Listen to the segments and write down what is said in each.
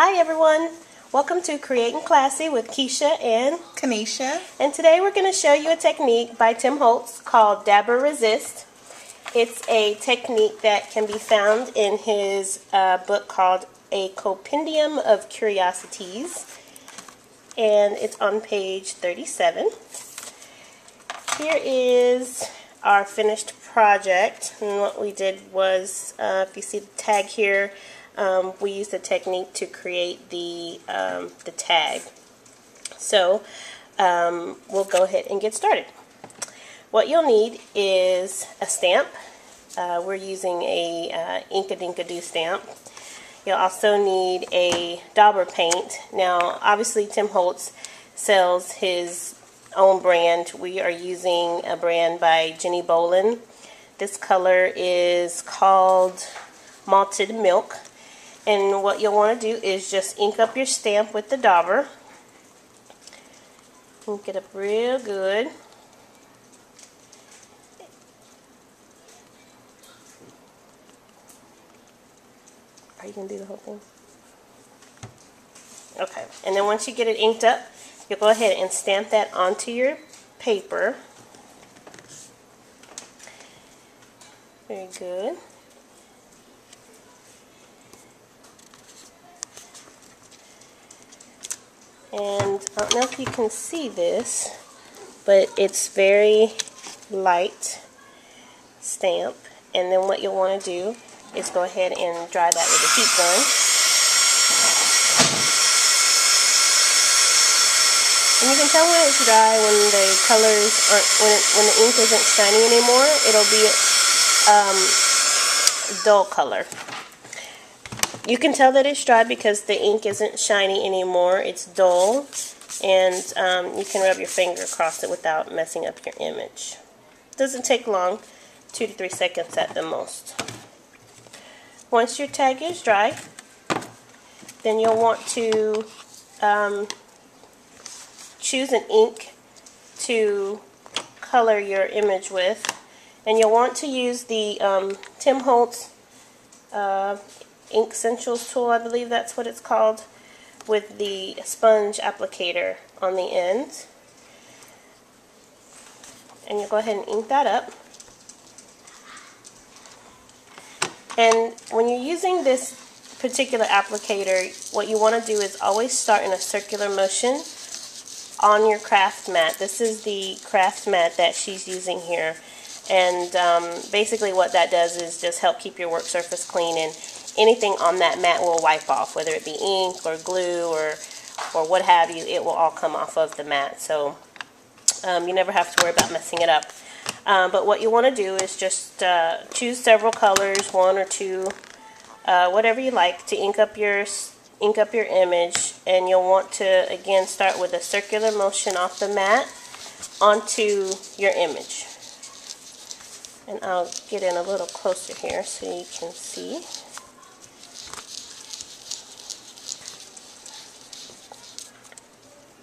Hi everyone, welcome to Creating Classy with Keisha and Kanisha. And today we're going to show you a technique by Tim Holtz called Dabber Resist. It's a technique that can be found in his book called A Compendium of Curiosities, and it's on page 37. Here is our finished project, and what we did was, if you see the tag here, we used a technique to create the tag. So we'll go ahead and get started. What you'll need is a stamp. We're using a Inkadinkado Stamp. You'll also need a dauber paint. Now, obviously, Tim Holtz sells his own brand. We are using a brand by Jenny Bolin. This color is called Malted Milk. And what you'll want to do is just ink up your stamp with the dauber. Ink it up real good. Are you going to do the whole thing? Okay. And then once you get it inked up, you'll go ahead and stamp that onto your paper. Very good. And I don't know if you can see this, but it's very light stamp. And then what you'll want to do is go ahead and dry that with a heat gun. And you can tell when it's dry when the colors aren't, when the ink isn't shiny anymore. It'll be a dull color. You can tell that it's dry because the ink isn't shiny anymore. It's dull, and you can rub your finger across it without messing up your image. It doesn't take long, 2 to 3 seconds at the most. Once your tag is dry, then you'll want to choose an ink to color your image with, and you'll want to use the Tim Holtz Ink Essentials tool, I believe that's what it's called, with the sponge applicator on the end. And you'll go ahead and ink that up. And when you're using this particular applicator, what you want to do is always start in a circular motion on your craft mat. This is the craft mat that she's using here. And basically what that does is just help keep your work surface clean, and anything on that mat will wipe off, whether it be ink or glue or what have you. It will all come off of the mat, so you never have to worry about messing it up. But what you want to do is just choose several colors, 1 or 2, whatever you like, to ink up your image. And you'll want to again start with a circular motion off the mat onto your image. And I'll get in a little closer here so you can see.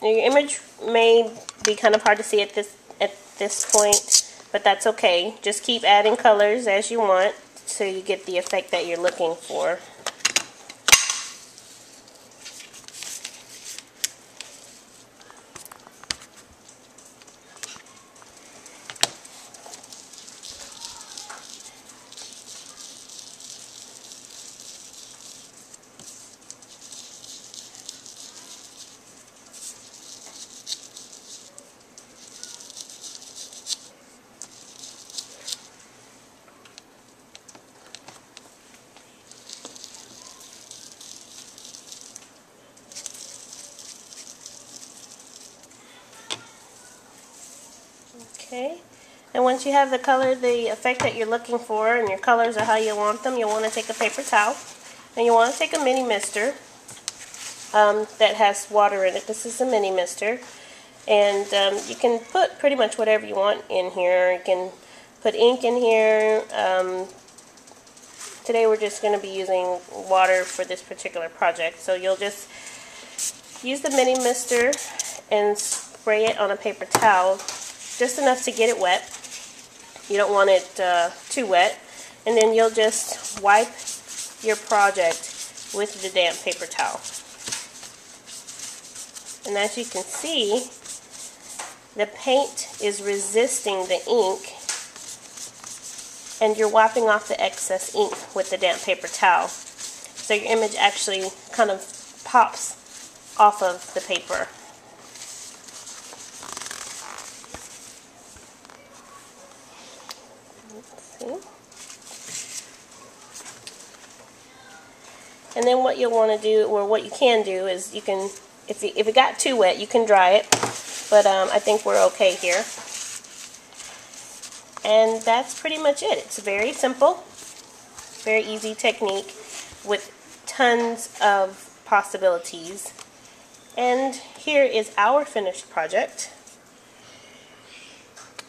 Your image may be kind of hard to see at this point, but that's okay. Just keep adding colors as you want so you get the effect that you're looking for. Okay, and once you have the color, the effect that you're looking for, and your colors are how you want them, you'll want to take a paper towel, and you want to take a mini mister that has water in it. This is a mini mister, and you can put pretty much whatever you want in here. You can put ink in here. Today we're just going to be using water for this particular project, so you'll just use the mini mister and spray it on a paper towel, just enough to get it wet. You don't want it too wet. And then you'll just wipe your project with the damp paper towel. And as you can see, the paint is resisting the ink, and you're wiping off the excess ink with the damp paper towel. So your image actually kind of pops off of the paper. Let's see. And then what you'll want to do, or what you can do, is you can, if it got too wet, you can dry it. But I think we're okay here. And that's pretty much it. It's very simple, very easy technique with tons of possibilities. And here is our finished project.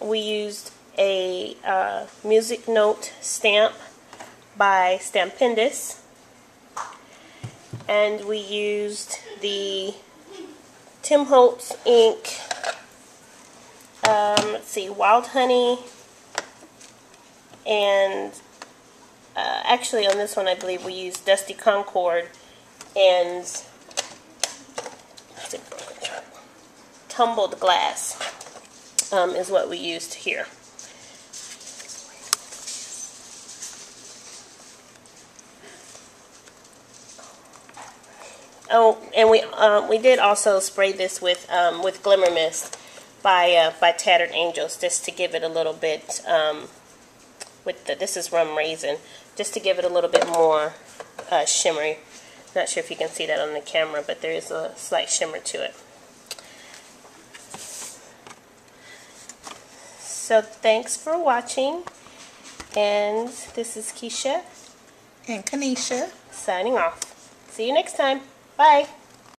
We used a music note stamp by Stampendous, and we used the Tim Holtz ink, let's see, Wild Honey, and actually on this one I believe we used Dusty Concord and Tumbled Glass is what we used here. Oh, and we did also spray this with Glimmer Mist by Tattered Angels, just to give it a little bit this is Rum Raisin, just to give it a little bit more shimmery. Not sure if you can see that on the camera, but there is a slight shimmer to it. So thanks for watching, and this is Keisha and Kanisha signing off. See you next time. Bye.